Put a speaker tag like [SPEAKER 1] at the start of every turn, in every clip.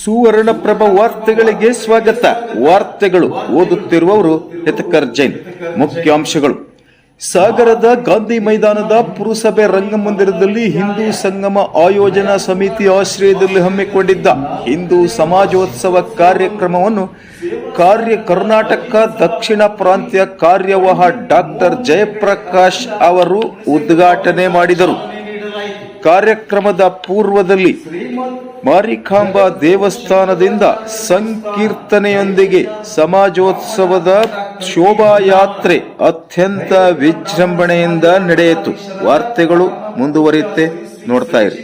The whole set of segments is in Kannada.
[SPEAKER 1] ಸುವರ್ಣಪ್ರಭ ವಾರ್ತೆಗಳಿಗೆ ಸ್ವಾಗತ. ವಾರ್ತೆಗಳು ಓದುತ್ತಿರುವವರು ಹಿತಕರ್ ಜೈನ್. ಮುಖ್ಯಾಂಶಗಳು: ಸಾಗರದ ಗಾಂಧಿ ಮೈದಾನದ ಪುರಸಭೆ ರಂಗಮಂದಿರದಲ್ಲಿ ಹಿಂದೂ ಸಂಗಮ ಆಯೋಜನಾ ಸಮಿತಿ ಆಶ್ರಯದಲ್ಲಿ ಹಮ್ಮಿಕೊಂಡಿದ್ದ ಹಿಂದೂ ಸಮಾಜೋತ್ಸವ ಕಾರ್ಯಕ್ರಮವನ್ನು ಕರ್ನಾಟಕ ದಕ್ಷಿಣ ಪ್ರಾಂತ್ಯ ಕಾರ್ಯವಾಹ ಡಾಕ್ಟರ್ ಜಯಪ್ರಕಾಶ್ ಅವರು ಉದ್ಘಾಟನೆ ಮಾಡಿದರು. ಕಾರ್ಯಕ್ರಮದ ಪೂರ್ವದಲ್ಲಿ ಮಾರಿಕಾಂಬಾ ದೇವಸ್ಥಾನದಿಂದ ಸಂಕೀರ್ತನೆಯೊಂದಿಗೆ ಸಮಾಜೋತ್ಸವದ ಶೋಭಾಯಾತ್ರೆ ಅತ್ಯಂತ ವಿಜೃಂಭಣೆಯಿಂದ ನಡೆಯಿತು. ವಾರ್ತೆಗಳು ಮುಂದುವರಿಯುತ್ತೆ, ನೋಡ್ತಾ ಇರಿ.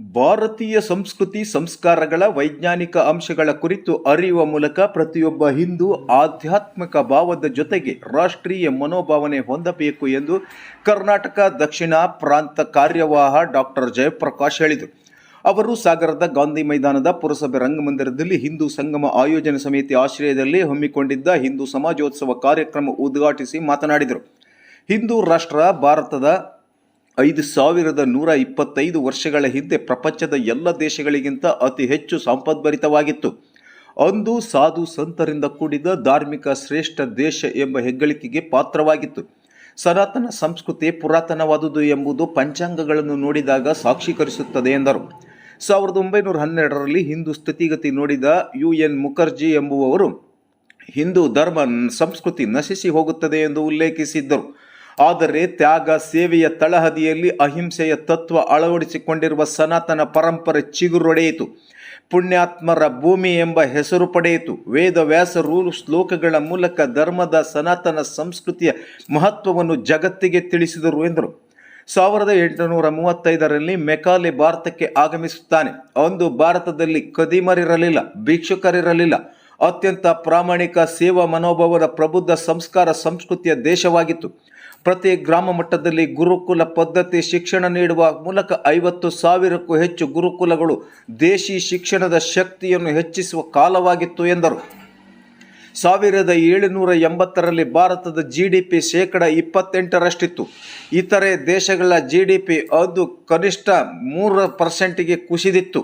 [SPEAKER 1] ಭಾರತೀಯ ಸಂಸ್ಕೃತಿ ಸಂಸ್ಕಾರಗಳ ವೈಜ್ಞಾನಿಕ ಅಂಶಗಳ ಕುರಿತು ಅರಿಯುವ ಮೂಲಕ ಪ್ರತಿಯೊಬ್ಬ ಹಿಂದೂ ಆಧ್ಯಾತ್ಮಿಕ ಭಾವದ ಜೊತೆಗೆ ರಾಷ್ಟ್ರೀಯ ಮನೋಭಾವನೆ ಹೊಂದಬೇಕು ಎಂದು ಕರ್ನಾಟಕ ದಕ್ಷಿಣ ಪ್ರಾಂತ ಕಾರ್ಯವಾಹ ಡಾಕ್ಟರ್ ಜಯಪ್ರಕಾಶ್ ಹೇಳಿದರು. ಅವರು ಸಾಗರದ ಗಾಂಧಿ ಮೈದಾನದ ಪುರಸಭೆ ರಂಗಮಂದಿರದಲ್ಲಿ ಹಿಂದೂ ಸಂಗಮ ಆಯೋಜನಾ ಸಮಿತಿ ಆಶ್ರಯದಲ್ಲಿ ಹಮ್ಮಿಕೊಂಡಿದ್ದ ಹಿಂದೂ ಸಮಾಜೋತ್ಸವ ಕಾರ್ಯಕ್ರಮ ಉದ್ಘಾಟಿಸಿ ಮಾತನಾಡಿದರು. ಹಿಂದೂ ರಾಷ್ಟ್ರ ಭಾರತದ 5125 ವರ್ಷಗಳ ಹಿಂದೆ ಪ್ರಪಂಚದ ಎಲ್ಲ ದೇಶಗಳಿಗಿಂತ ಅತಿ ಹೆಚ್ಚು ಸಂಪದ್ಭರಿತವಾಗಿತ್ತು. ಅಂದು ಸಾಧು ಸಂತರಿಂದ ಕೂಡಿದ ಧಾರ್ಮಿಕ ಶ್ರೇಷ್ಠ ದೇಶ ಎಂಬ ಹೆಗ್ಗಳಿಕೆಗೆ ಪಾತ್ರವಾಗಿತ್ತು. ಸನಾತನ ಸಂಸ್ಕೃತಿ ಪುರಾತನವಾದುದು ಎಂಬುದು ಪಂಚಾಂಗಗಳನ್ನು ನೋಡಿದಾಗ ಸಾಕ್ಷೀಕರಿಸುತ್ತದೆ ಎಂದರು. 1912ರಲ್ಲಿ ಹಿಂದೂ ಸ್ಥಿತಿಗತಿ ನೋಡಿದ UN ಮುಖರ್ಜಿ ಎಂಬುವವರು ಹಿಂದೂ ಧರ್ಮ ಸಂಸ್ಕೃತಿ ನಶಿಸಿ ಹೋಗುತ್ತದೆ ಎಂದು ಉಲ್ಲೇಖಿಸಿದ್ದರು. ಆದರೆ ತ್ಯಾಗ ಸೇವೆಯ ತಳಹದಿಯಲ್ಲಿ ಅಹಿಂಸೆಯ ತತ್ವ ಅಳವಡಿಸಿಕೊಂಡಿರುವ ಸನಾತನ ಪರಂಪರೆ ಚಿಗುರೊಡೆಯಿತು. ಪುಣ್ಯಾತ್ಮರ ಭೂಮಿ ಎಂಬ ಹೆಸರು ಪಡೆಯಿತು. ವೇದವ್ಯಾಸರು ಶ್ಲೋಕಗಳ ಮೂಲಕ ಧರ್ಮದ ಸನಾತನ ಸಂಸ್ಕೃತಿಯ ಮಹತ್ವವನ್ನು ಜಗತ್ತಿಗೆ ತಿಳಿಸಿದರು ಎಂದರು. 1835ರಲ್ಲಿ ಮೆಕಾಲೆ ಭಾರತಕ್ಕೆ ಆಗಮಿಸುತ್ತಾನೆ. ಅಂದು ಭಾರತದಲ್ಲಿ ಖದೀಮರಿರಲಿಲ್ಲ, ಭಿಕ್ಷುಕರಿರಲಿಲ್ಲ. ಅತ್ಯಂತ ಪ್ರಾಮಾಣಿಕ ಸೇವಾ ಮನೋಭಾವದ ಪ್ರಬುದ್ಧ ಸಂಸ್ಕಾರ ಸಂಸ್ಕೃತಿಯ ದೇಶವಾಗಿತ್ತು. ಪ್ರತಿ ಗ್ರಾಮ ಮಟ್ಟದಲ್ಲಿ ಗುರುಕುಲ ಪದ್ಧತಿ ಶಿಕ್ಷಣ ನೀಡುವ ಮೂಲಕ 50,000ಕ್ಕೂ ಹೆಚ್ಚು ಗುರುಕುಲಗಳು ದೇಶಿ ಶಿಕ್ಷಣದ ಶಕ್ತಿಯನ್ನು ಹೆಚ್ಚಿಸುವ ಕಾಲವಾಗಿತ್ತು ಎಂದರು. 1780ರಲ್ಲಿ ಭಾರತದ GDP 28%ರಷ್ಟಿತ್ತು. ಇತರೆ ದೇಶಗಳ GDP ಅದು ಕನಿಷ್ಠ 3%ಗೆ ಕುಸಿದಿತ್ತು.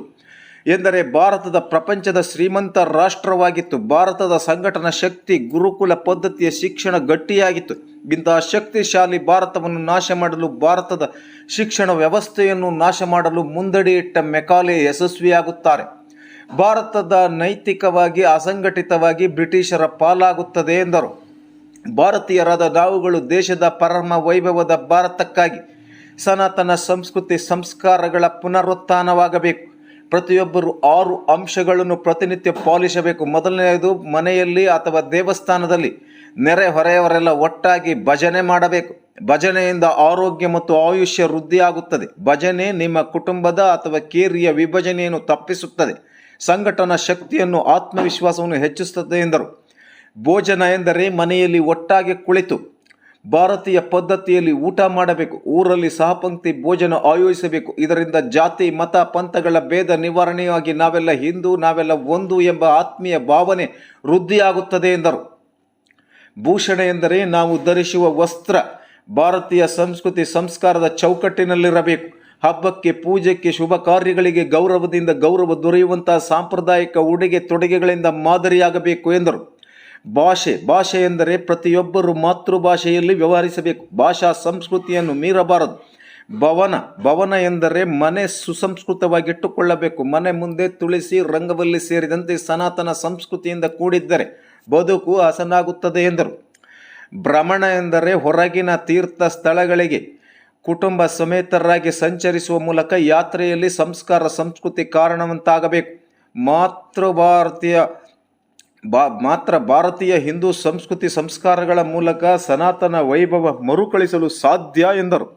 [SPEAKER 1] ಎಂದರೆ ಭಾರತದ ಪ್ರಪಂಚದ ಶ್ರೀಮಂತ ರಾಷ್ಟ್ರವಾಗಿತ್ತು. ಭಾರತದ ಸಂಘಟನಾ ಶಕ್ತಿ ಗುರುಕುಲ ಪದ್ಧತಿಯ ಶಿಕ್ಷಣ ಗಟ್ಟಿಯಾಗಿತ್ತು. ಇಂತಹ ಶಕ್ತಿಶಾಲಿ ಭಾರತವನ್ನು ನಾಶ ಮಾಡಲು, ಭಾರತದ ಶಿಕ್ಷಣ ವ್ಯವಸ್ಥೆಯನ್ನು ನಾಶ ಮಾಡಲು ಮುಂದಡಿಯಿಟ್ಟ ಮೆಕಾಲೆ ಯಶಸ್ವಿಯಾಗುತ್ತಾರೆ. ಭಾರತದ ನೈತಿಕವಾಗಿ ಅಸಂಘಟಿತವಾಗಿ ಬ್ರಿಟಿಷರ ಪಾಲಾಗುತ್ತದೆ ಎಂದರು. ಭಾರತೀಯರಾದ ನಾವುಗಳು ದೇಶದ ಪರಮ ವೈಭವದ ಭಾರತಕ್ಕಾಗಿ ಸನಾತನ ಸಂಸ್ಕೃತಿ ಸಂಸ್ಕಾರಗಳ ಪುನರುತ್ಥಾನವಾಗಬೇಕು. ಪ್ರತಿಯೊಬ್ಬರು 6 ಅಂಶಗಳನ್ನು ಪ್ರತಿನಿತ್ಯ ಪಾಲಿಸಬೇಕು. ಮೊದಲನೆಯದು, ಮನೆಯಲ್ಲಿ ಅಥವಾ ದೇವಸ್ಥಾನದಲ್ಲಿ ನೆರೆ ಹೊರೆಯವರೆಲ್ಲ ಒಟ್ಟಾಗಿ ಭಜನೆ ಮಾಡಬೇಕು. ಭಜನೆಯಿಂದ ಆರೋಗ್ಯ ಮತ್ತು ಆಯುಷ್ಯ ವೃದ್ಧಿಯಾಗುತ್ತದೆ. ಭಜನೆ ನಿಮ್ಮ ಕುಟುಂಬದ ಅಥವಾ ಕೇರಿಯ ವಿಭಜನೆಯನ್ನು ತಪ್ಪಿಸುತ್ತದೆ. ಸಂಘಟನಾ ಶಕ್ತಿಯನ್ನು, ಆತ್ಮವಿಶ್ವಾಸವನ್ನು ಹೆಚ್ಚಿಸುತ್ತದೆ ಎಂದರು. ಭೋಜನ ಎಂದರೆ ಮನೆಯಲ್ಲಿ ಒಟ್ಟಾಗಿ ಕುಳಿತು ಭಾರತೀಯ ಪದ್ಧತಿಯಲ್ಲಿ ಊಟ ಮಾಡಬೇಕು. ಊರಲ್ಲಿ ಸಹಪಂಕ್ತಿ ಭೋಜನ ಆಯೋಜಿಸಬೇಕು. ಇದರಿಂದ ಜಾತಿ ಮತ ಪಂಥಗಳ ಭೇದ ನಿವಾರಣೆಯಾಗಿ ನಾವೆಲ್ಲ ಹಿಂದೂ, ನಾವೆಲ್ಲ ಒಂದು ಎಂಬ ಆತ್ಮೀಯ ಭಾವನೆ ವೃದ್ಧಿಯಾಗುತ್ತದೆ ಎಂದರು. ಭೂಷಣ ಎಂದರೆ ನಾವು ಧರಿಸುವ ವಸ್ತ್ರ ಭಾರತೀಯ ಸಂಸ್ಕೃತಿ ಸಂಸ್ಕಾರದ ಚೌಕಟ್ಟಿನಲ್ಲಿರಬೇಕು. ಹಬ್ಬಕ್ಕೆ, ಪೂಜೆಗೆ, ಶುಭ ಕಾರ್ಯಗಳಿಗೆ ಗೌರವದಿಂದ ಗೌರವ ದೊರೆಯುವಂತಹ ಸಾಂಪ್ರದಾಯಿಕ ಉಡುಗೆ ತೊಡುಗೆಗಳಿಂದ ಮಾದರಿಯಾಗಬೇಕು ಎಂದರು. ಭಾಷೆ ಎಂದರೆ ಪ್ರತಿಯೊಬ್ಬರು ಮಾತೃಭಾಷೆಯಲ್ಲಿ ವ್ಯವಹರಿಸಬೇಕು. ಭಾಷಾ ಸಂಸ್ಕೃತಿಯನ್ನು ಮೀರಬಾರದು. ಭವನ ಎಂದರೆ ಮನೆ ಸುಸಂಸ್ಕೃತವಾಗಿಟ್ಟುಕೊಳ್ಳಬೇಕು. ಮನೆ ಮುಂದೆ ತುಳಸಿ, ರಂಗವಲ್ಲಿ ಸೇರಿದಂತೆ ಸನಾತನ ಸಂಸ್ಕೃತಿಯಿಂದ ಕೂಡಿದ್ದರೆ ಬದುಕು ಹಸನಾಗುತ್ತದೆ ಎಂದರು. ಭ್ರಮಣ ಎಂದರೆ ಹೊರಗಿನ ತೀರ್ಥ ಸ್ಥಳಗಳಿಗೆ ಕುಟುಂಬ ಸಮೇತರಾಗಿ ಸಂಚರಿಸುವ ಮೂಲಕ ಯಾತ್ರೆಯಲ್ಲಿ ಸಂಸ್ಕಾರ ಸಂಸ್ಕೃತಿ ಕಾರಣವಂತಾಗಬೇಕು. ಮಾತ್ರ ಭಾರತೀಯ ಹಿಂದೂ ಸಂಸ್ಕೃತಿ ಸಂಸ್ಕಾರಗಳ ಮೂಲಕ ಸನಾತನ ವೈಭವ ಮರುಕಳಿಸಲು ಸಾಧ್ಯ ಎಂದರು.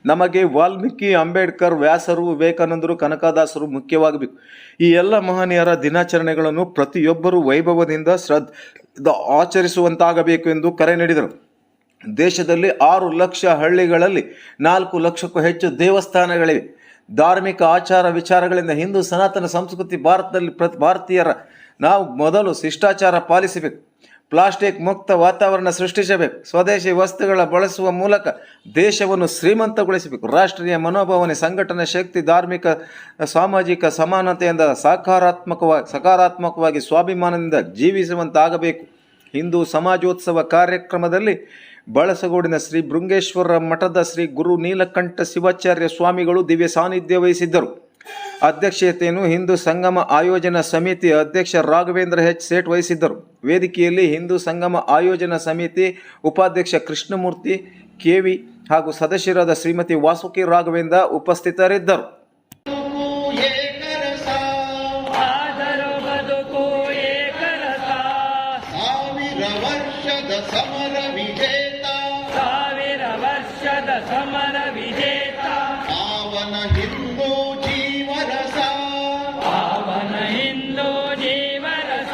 [SPEAKER 1] ನಮಗೆ ವಾಲ್ಮೀಕಿ, ಅಂಬೇಡ್ಕರ್, ವ್ಯಾಸರು, ವಿವೇಕಾನಂದರು, ಕನಕದಾಸರು ಮುಖ್ಯವಾಗಬೇಕು. ಈ ಎಲ್ಲ ಮಹನೀಯರ ದಿನಾಚರಣೆಗಳನ್ನು ಪ್ರತಿಯೊಬ್ಬರೂ ವೈಭವದಿಂದ ಶ್ರದ್ಧೆ ಆಚರಿಸುವಂತಾಗಬೇಕು ಎಂದು ಕರೆ ನೀಡಿದರು. ದೇಶದಲ್ಲಿ 6 ಲಕ್ಷ ಹಳ್ಳಿಗಳಲ್ಲಿ 4 ಲಕ್ಷಕ್ಕೂ ಹೆಚ್ಚು ದೇವಸ್ಥಾನಗಳಿವೆ. ಧಾರ್ಮಿಕ ಆಚಾರ ವಿಚಾರಗಳಿಂದ ಹಿಂದೂ ಸನಾತನ ಸಂಸ್ಕೃತಿ ಭಾರತದಲ್ಲಿ ಭಾರತೀಯರ ನಾವು ಮೊದಲು ಶಿಷ್ಟಾಚಾರ ಪಾಲಿಸಬೇಕು. ಪ್ಲಾಸ್ಟಿಕ್ ಮುಕ್ತ ವಾತಾವರಣ ಸೃಷ್ಟಿಸಬೇಕು. ಸ್ವದೇಶಿ ವಸ್ತುಗಳ ಬಳಸುವ ಮೂಲಕ ದೇಶವನ್ನು ಶ್ರೀಮಂತಗೊಳಿಸಬೇಕು. ರಾಷ್ಟ್ರೀಯ ಮನೋಭಾವನೆ, ಸಂಘಟನಾ ಶಕ್ತಿ, ಧಾರ್ಮಿಕ ಸಾಮಾಜಿಕ ಸಮಾನತೆಯಿಂದ ಸಕಾರಾತ್ಮಕವಾಗಿ ಸ್ವಾಭಿಮಾನದಿಂದ ಜೀವಿಸುವಂತಾಗಬೇಕು. ಹಿಂದೂ ಸಮಾಜೋತ್ಸವ ಕಾರ್ಯಕ್ರಮದಲ್ಲಿ ಬಳಸಗೋಡಿನ ಶ್ರೀ ಭೃಂಗೇಶ್ವರ ಮಠದ ಶ್ರೀ ಗುರು ನೀಲಕಂಠ ಶಿವಾಚಾರ್ಯ ಸ್ವಾಮಿಗಳು ದಿವ್ಯ ಸಾನ್ನಿಧ್ಯ ವಹಿಸಿದ್ದರು. ಅಧ್ಯಕ್ಷತೆಯನ್ನು ಹಿಂದೂ ಸಂಗಮ ಆಯೋಜನಾ ಸಮಿತಿ ಅಧ್ಯಕ್ಷ ರಾಘವೇಂದ್ರ ಎಚ್ ಸೇಠ್ ವಹಿಸಿದ್ದರು. ವೇದಿಕೆಯಲ್ಲಿ ಹಿಂದೂ ಸಂಗಮ ಆಯೋಜನಾ ಸಮಿತಿ ಉಪಾಧ್ಯಕ್ಷ ಕೃಷ್ಣಮೂರ್ತಿ ಕೆವಿ ಹಾಗೂ ಸದಸ್ಯರಾದ ಶ್ರೀಮತಿ ವಾಸುಕಿ ರಾಘವೇಂದ್ರ ಉಪಸ್ಥಿತರಿದ್ದರು.
[SPEAKER 2] ಸಮರ ವಿಜೇತ ಪಾವನ ಹಿಂದೂ ಜೀವರಸ, ಪಾವನ ಹಿಂದೂ ಜೀವರಸ.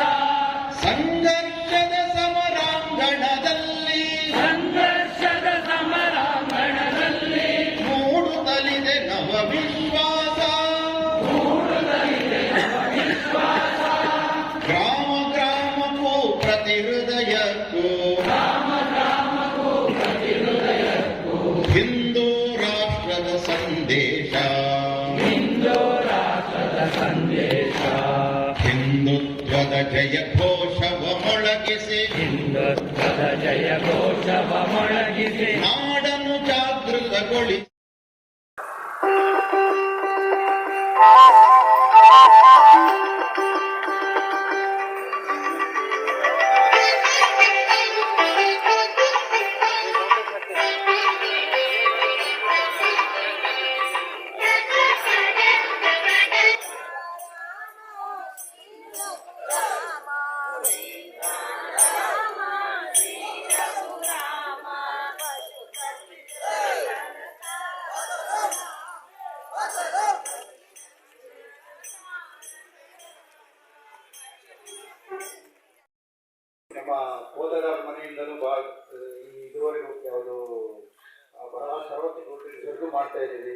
[SPEAKER 2] ಸಂಘರ್ಷದ ಸಮರಾಂಗಣದಲ್ಲಿ, ಸಂಘರ್ಷದ ಸಮರಾಂಗಣದಲ್ಲಿ ಮೂಡುತ್ತಲಿದೆ ನವ ವಿಶ್ವಾಸ, ಮೂಡುತ್ತಲಿದೆ ನವ ವಿಶ್ವಾಸ. ಗ್ರಾಮ ಗ್ರಾಮಕ್ಕೂ ಪ್ರತಿ ಹೃದಯಕ್ಕೂ, ಗ್ರಾಮ ಗ್ರಾಮಕ್ಕೂ ಪ್ರತಿ ಹೃದಯಕ್ಕೂ ಹಿಂದೂ ರಾಷ್ಟ್ರದ ಸಂದೇಶ, ಹಿಂದೂ ರಾಷ್ಟ್ರದ ಸಂದೇಶ. ಹಿಂದುತ್ವದ ಜಯ ಘೋಷವ ಮೊಳಗಿಸಿ, ಹಿಂದುತ್ವದ ಜಯ ಘೋಷವ ಮೊಳಗಿಸಿ ನಾಡನ್ನು ಜಾಗೃತಗೊಳಿಸಿ.
[SPEAKER 3] ನಮ್ಮ ಕೋದಗಾರ ಮನೆಯಿಂದಲೂ ಇದುವರೆಗೂ ಯಾವುದು ಬಹಳ ಸರ್ವತ್ರ ಮಾಡ್ತಾ ಇದ್ದೀವಿ.